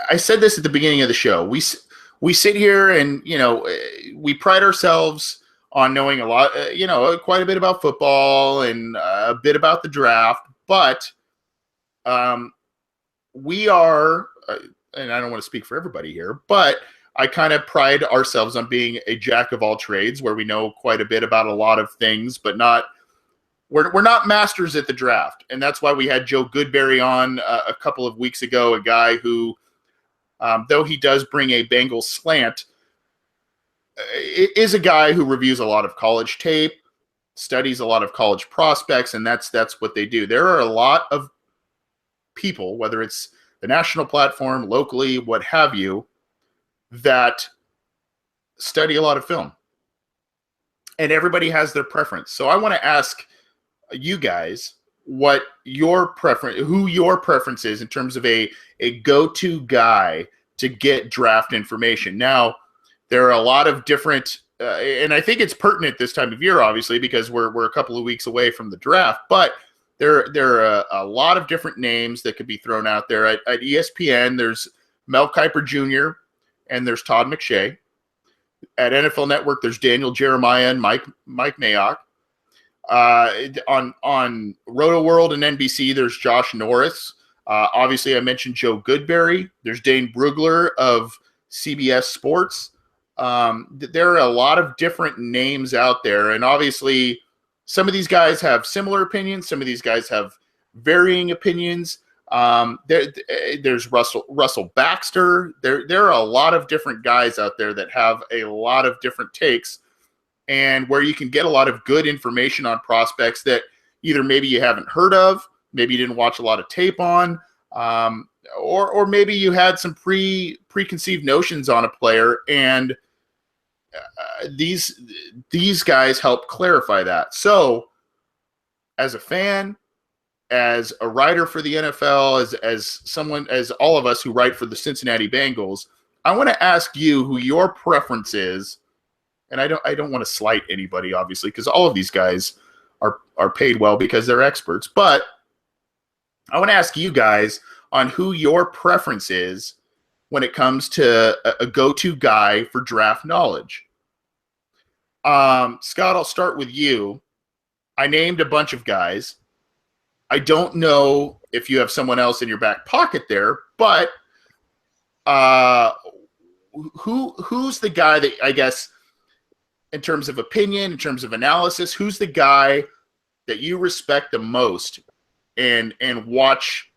I said this at the beginning of the show. We sit here and, we pride ourselves on knowing a lot, quite a bit about football and a bit about the draft, but we are, and I don't want to speak for everybody here, but I kind of pride ourselves on being a jack of all trades, where we know quite a bit about a lot of things, but we're not masters at the draft. And that's why we had Joe Goodberry on a couple of weeks ago, a guy who, though he does bring a Bengals slant, is a guy who reviews a lot of college tape, studies a lot of college prospects, and that's what they do. There are a lot of people, whether it's the national platform, locally, what have you, that study a lot of film. And everybody has their preference. So I want to ask you guys what who your preference is in terms of a go-to guy to get draft information. Now, there are a lot of different, and I think it's pertinent this time of year, obviously, because we're a couple of weeks away from the draft, but there are a lot of different names that could be thrown out there. At ESPN, there's Mel Kiper Jr. and there's Todd McShay. At NFL Network, there's Daniel Jeremiah and Mike Mayock. On Roto World and NBC, there's Josh Norris. Obviously, I mentioned Joe Goodberry. There's Dane Brugler of CBS Sports. There are a lot of different names out there, and obviously, some of these guys have similar opinions. Some of these guys have varying opinions. There's Russell Baxter. There are a lot of different guys out there that have a lot of different takes, and where you can get a lot of good information on prospects that either maybe you haven't heard of, maybe you didn't watch a lot of tape on, or maybe you had some preconceived notions on a player, and these guys help clarify that. So, as a fan, as a writer for the NFL, as all of us who write for the Cincinnati Bengals, I want to ask you who your preference is. And I don't want to slight anybody, obviously, because all of these guys are paid well because they're experts. But I want to ask you guys on who your preference is when it comes to a go-to guy for draft knowledge. Scott, I'll start with you. I named a bunch of guys. I don't know if you have someone else in your back pocket there, but who's the guy that, I guess, in terms of opinion, in terms of analysis, who's the guy that you respect the most and watch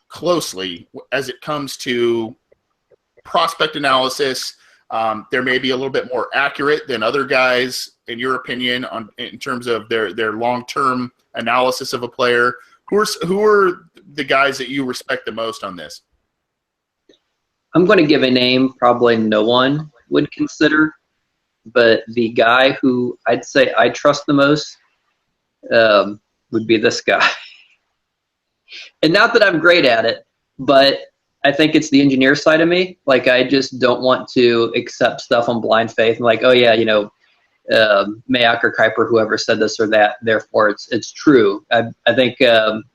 closely as it comes to prospect analysis? There may be a little bit more accurate than other guys, in your opinion, in terms of their long-term analysis of a player. Who are the guys that you respect the most on this? I'm going to give a name probably no one would consider, but the guy who I'd say I trust the most would be this guy. And not that I'm great at it, but I think it's the engineer side of me. Like, I just don't want to accept stuff on blind faith. I'm like, oh yeah, Mayock or Kiper, whoever said this or that, therefore it's true. I think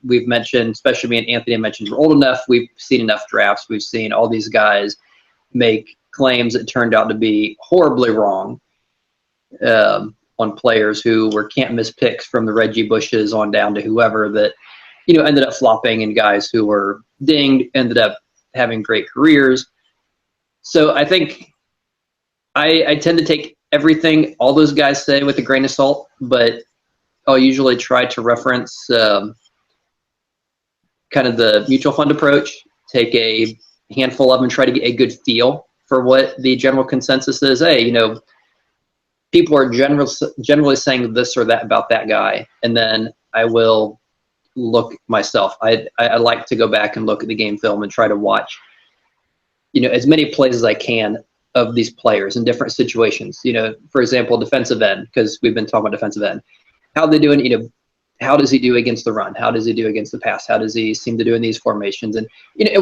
we've mentioned, especially me and Anthony mentioned, we're old enough, we've seen enough drafts, we've seen all these guys make claims that turned out to be horribly wrong on players who were can't miss picks, from the Reggie Bushes on down to whoever that ended up flopping, and guys who were dinged ended up having great careers. So I think I tend to take everything all those guys say with a grain of salt, but I'll usually try to reference kind of the mutual fund approach, take a handful of them and try to get a good feel for what the general consensus is. Hey, people are generally saying this or that about that guy, and then I will look myself. I like to go back and look at the game film and try to watch, as many plays as I can of these players in different situations. For example, defensive end, because we've been talking about defensive end. How are they doing? How does he do against the run? How does he do against the pass? How does he seem to do in these formations? And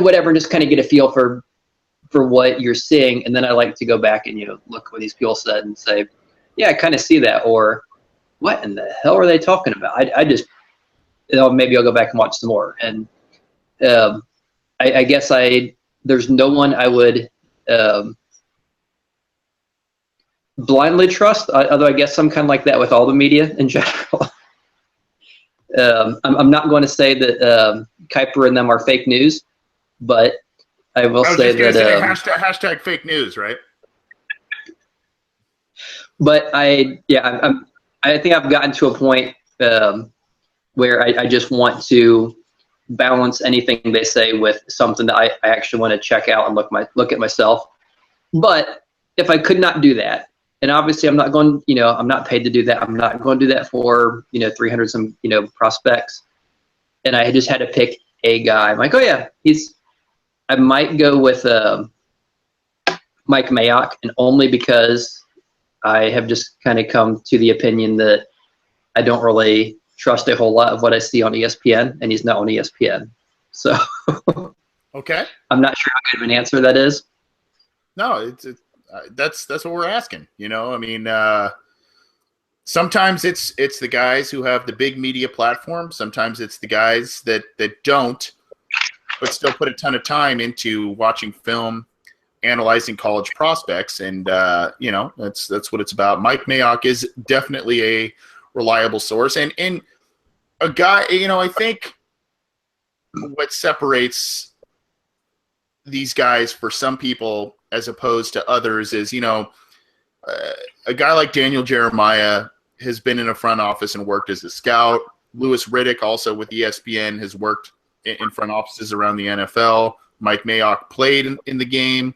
whatever, just kind of get a feel for what you're seeing. And then I like to go back and look at what these people said and say, yeah, I kind of see that. Or what in the hell are they talking about? I just maybe I'll go back and watch some more. And I guess I there's no one I would blindly trust, although I guess I'm kind of like that with all the media in general. I'm not going to say that Kuiper and them are fake news, but I will say that hashtag fake news, right? But I think I've gotten to a point where I just want to balance anything they say with something that I actually want to check out and look at myself. But if I could not do that, and obviously I'm not going, I'm not paid to do that. I'm not going to do that for 300 some prospects, and I just had to pick a guy. I'm like, oh yeah, I might go with Mike Mayock, and only because I have just kind of come to the opinion that I don't really trust a whole lot of what I see on ESPN, and he's not on ESPN. So okay, I'm not sure how good of an answer that is. No, that's what we're asking. I mean, sometimes it's the guys who have the big media platform. Sometimes it's the guys that don't, but still put a ton of time into watching film, analyzing college prospects, and that's what it's about. Mike Mayock is definitely a reliable source, and a guy. I think what separates these guys for some people as opposed to others is, a guy like Daniel Jeremiah has been in a front office and worked as a scout. Louis Riddick, also with ESPN, has worked in front offices around the NFL. Mike Mayock played in the game.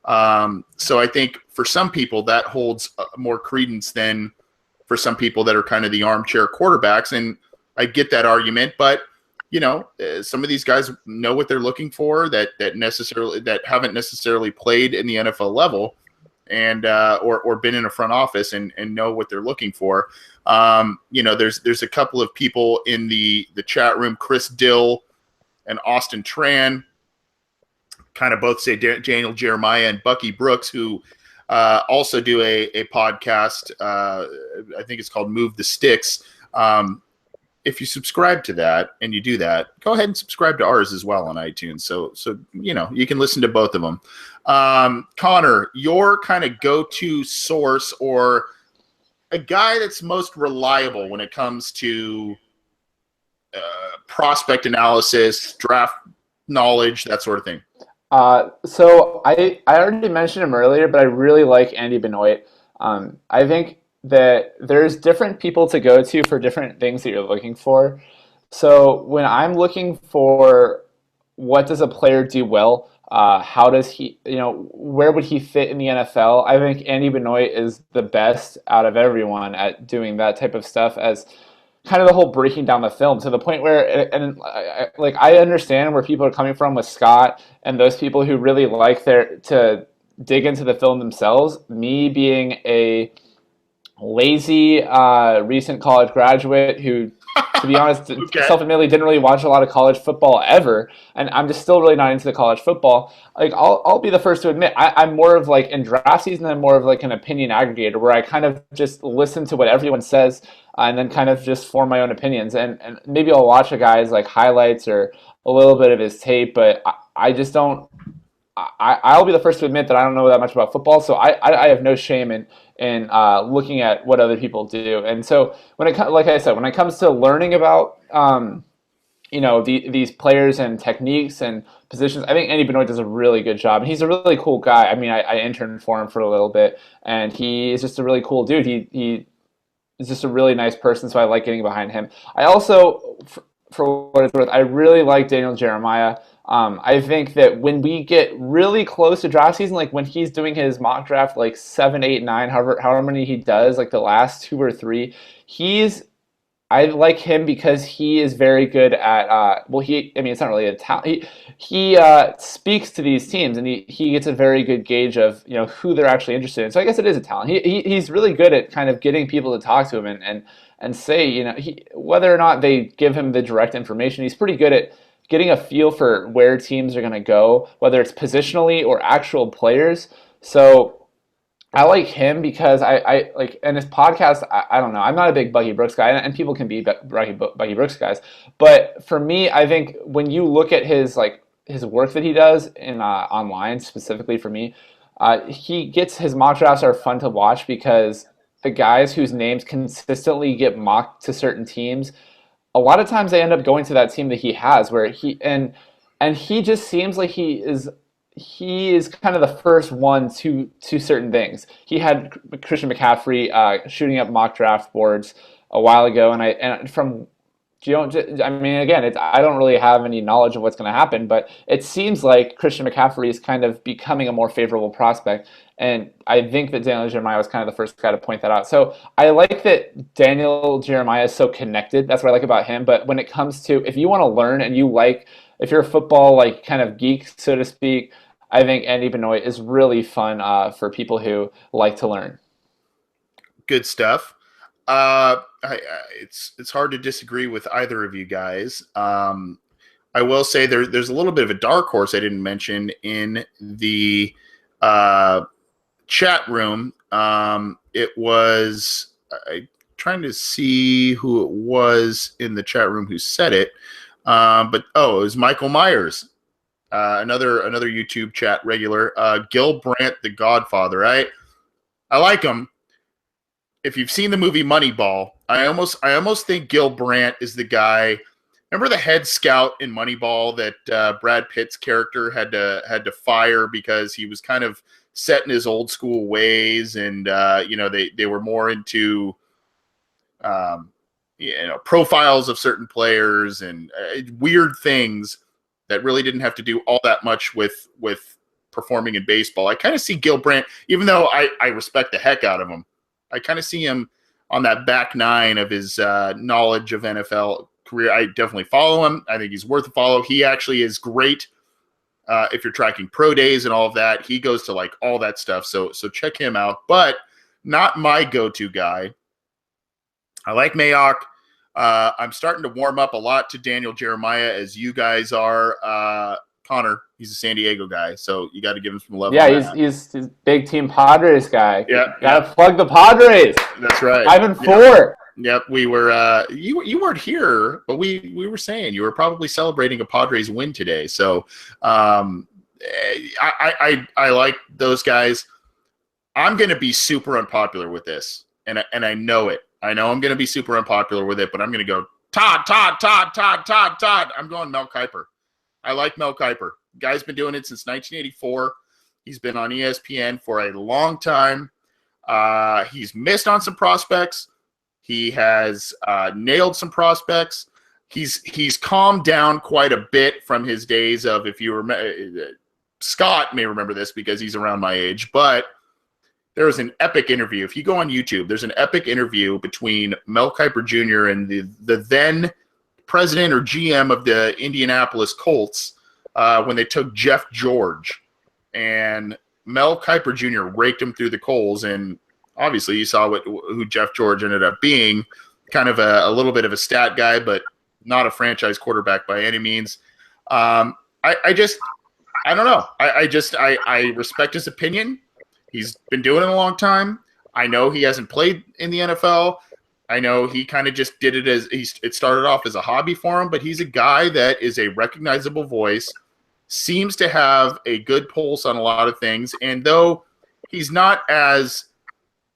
So I think for some people that holds more credence than for some people that are kind of the armchair quarterbacks. And I get that argument, but some of these guys know what they're looking for that haven't necessarily played in the NFL level and or been in a front office and know what they're looking for. There's a couple of people in the chat room, Chris Dill and Austin Tran, kind of both say Daniel Jeremiah and Bucky Brooks, who also do a podcast. I think it's called Move the Sticks. If you subscribe to that and you do that, go ahead and subscribe to ours as well on iTunes. So you can listen to both of them. Connor, your kind of go-to source or a guy that's most reliable when it comes to prospect analysis, draft knowledge, that sort of thing. So I already mentioned him earlier, but I really like Andy Benoit. I think that there's different people to go to for different things that you're looking for. So when I'm looking for what does a player do well, how does he, where would he fit in the NFL? I think Andy Benoit is the best out of everyone at doing that type of stuff, as kind of the whole breaking down the film to the point where, and I understand where people are coming from with Scott and those people who really like to dig into the film themselves. Me being a lazy recent college graduate who, to be honest, self-admittedly didn't really watch a lot of college football ever, and I'm just still really not into the college football. Like I'll be the first to admit I'm more of like in draft season, I'm more of like an opinion aggregator where I kind of just listen to what everyone says and then kind of just form my own opinions, and maybe I'll watch a guy's like highlights or a little bit of his tape, but I just don't. I'll be the first to admit that I don't know that much about football, so I have no shame in looking at what other people do. And so when it comes to learning about these players and techniques and positions, I think Andy Benoit does a really good job, and he's a really cool guy. I mean, I interned for him for a little bit, and he is just a really cool dude. He is just a really nice person, so I like getting behind him. I also, for what it's worth, I really like Daniel Jeremiah. I think that when we get really close to draft season, like when he's doing his mock draft, like 7, 8, 9, however many he does, like the last 2 or 3, I like him because he is very good at, it's not really a talent. He speaks to these teams, and he gets a very good gauge of, who they're actually interested in. So I guess it is a talent. He's really good at kind of getting people to talk to him and say, whether or not they give him the direct information, he's pretty good at getting a feel for where teams are going to go, whether it's positionally or actual players. So I like him because I like, and his podcast, I don't know, I'm not a big Bucky Brooks guy, and people can be Bucky Brooks guys, but for me, I think when you look at his his work that he does in online, specifically for me. He gets his mock drafts are fun to watch because the guys whose names consistently get mocked to certain teams, a lot of times they end up going to that team that he has, where and he just seems like he is kind of the first one to certain things. He had Christian McCaffrey shooting up mock draft boards a while ago, and from I mean, again, I don't really have any knowledge of what's going to happen, but it seems like Christian McCaffrey is kind of becoming a more favorable prospect, and I think that Daniel Jeremiah was kind of the first guy to point that out. So I like that Daniel Jeremiah is so connected. That's what I like about him. But when it comes to if you want to learn and if you're a football like kind of geek, so to speak, I think Andy Benoit is really fun for people who like to learn. Good stuff. It's hard to disagree with either of you guys. I will say there's a little bit of a dark horse I didn't mention in the chat room. It was trying to see who it was in the chat room who said it. But it was Michael Myers, another YouTube chat regular. Gil Brandt, the Godfather. I like him. If you've seen the movie Moneyball, I almost think Gil Brandt is the guy. Remember the head scout in Moneyball that Brad Pitt's character had to fire because he was kind of set in his old school ways, and they were more into profiles of certain players and weird things that really didn't have to do all that much with performing in baseball. I kind of see Gil Brandt, even though I respect the heck out of him. I kind of see him on that back nine of his knowledge of NFL career. I definitely follow him. I think he's worth a follow. He actually is great if you're tracking pro days and all of that. He goes to like all that stuff. So check him out. But not my go-to guy. I like Mayock. I'm starting to warm up a lot to Daniel Jeremiah as you guys are. Connor, he's a San Diego guy, so you got to give him some love. Yeah, he's big team Padres guy. Yeah, gotta plug the Padres. That's right. 5-4. Yep, we were. You weren't here, but we were saying you were probably celebrating a Padres win today. So, I like those guys. I'm going to be super unpopular with this, and I know it. I know I'm going to be super unpopular with it, but I'm going to go Todd. I'm going Mel Kiper. I like Mel Kiper. Guy's been doing it since 1984. He's been on ESPN for a long time. He's missed on some prospects. He has nailed some prospects. He's calmed down quite a bit from his days of, if you remember, Scott may remember this because he's around my age, but there was an epic interview. If you go on YouTube, there's an epic interview between Mel Kiper Jr. and the then president or GM of the Indianapolis Colts when they took Jeff George, and Mel Kiper Jr. raked him through the coals, and obviously you saw who Jeff George ended up being, kind of a little bit of a stat guy, but not a franchise quarterback by any means. I don't know. I respect his opinion. He's been doing it a long time. I know he hasn't played in the NFL. I know he kind of just did it it started off as a hobby for him, but he's a guy that is a recognizable voice, seems to have a good pulse on a lot of things. And though he's not as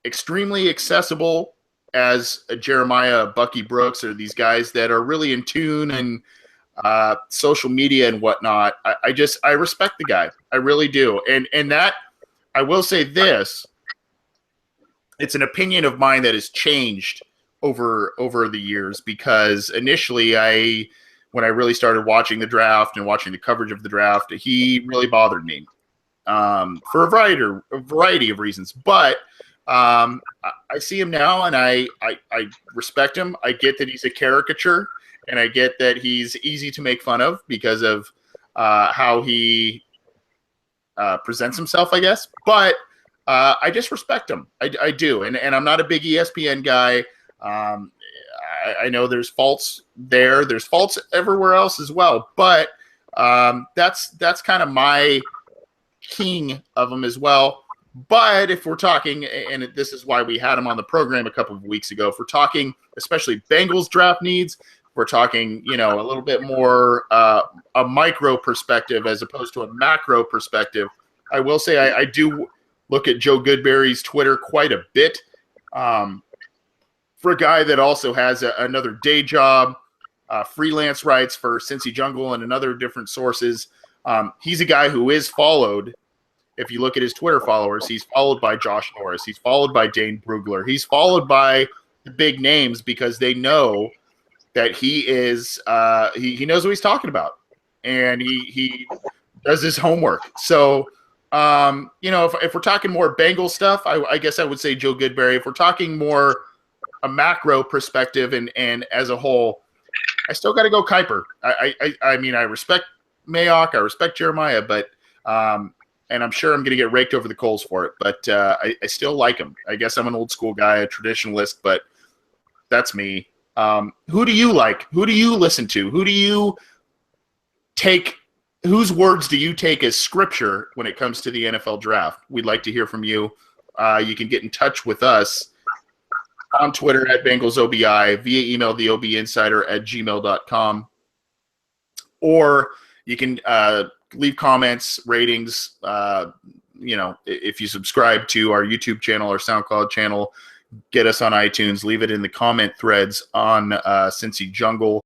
extremely accessible as a Jeremiah, Bucky Brooks, or these guys that are really in tune and social media and whatnot, I respect the guy. I really do. And that, I will say this, it's an opinion of mine that has changed over the years, because initially when I really started watching the draft and watching the coverage of the draft, he really bothered me for a variety of reasons. But I see him now, and I respect him. I get that he's a caricature, and I get that he's easy to make fun of because of how he presents himself, I guess. But I just respect him. I do, and I'm not a big ESPN guy. I know there's faults there. There's faults everywhere else as well. But that's kind of my king of him as well. But if we're talking, and this is why we had him on the program a couple of weeks ago, if we're talking especially Bengals draft needs, we're talking, you know, a little bit more a micro perspective as opposed to a macro perspective. I will say I do look at Joe Goodberry's Twitter quite a bit. For a guy that also has another day job, freelance writes for Cincy Jungle and another different sources. He's a guy who is followed. If you look at his Twitter followers, he's followed by Josh Norris. He's followed by Dane Brugler. He's followed by the big names because they know that he is he knows what he's talking about, and he does his homework. So, you know, if we're talking more Bengal stuff, I guess I would say Joe Goodberry. If we're talking more a macro perspective and as a whole, I still got to go Kiper. I mean, I respect Mayock, I respect Jeremiah, but and I'm sure I'm going to get raked over the coals for it, but I still like him. I guess I'm an old school guy, a traditionalist, but that's me. Who do you like? Who do you listen to? Who do you take? Whose words do you take as scripture when it comes to the NFL draft? We'd like to hear from you. You can get in touch with us on Twitter at BengalsOBI, via email, theobinsider@gmail.com. Or you can leave comments, ratings. You know, if you subscribe to our YouTube channel or SoundCloud channel, get us on iTunes, leave it in the comment threads on Cincy Jungle.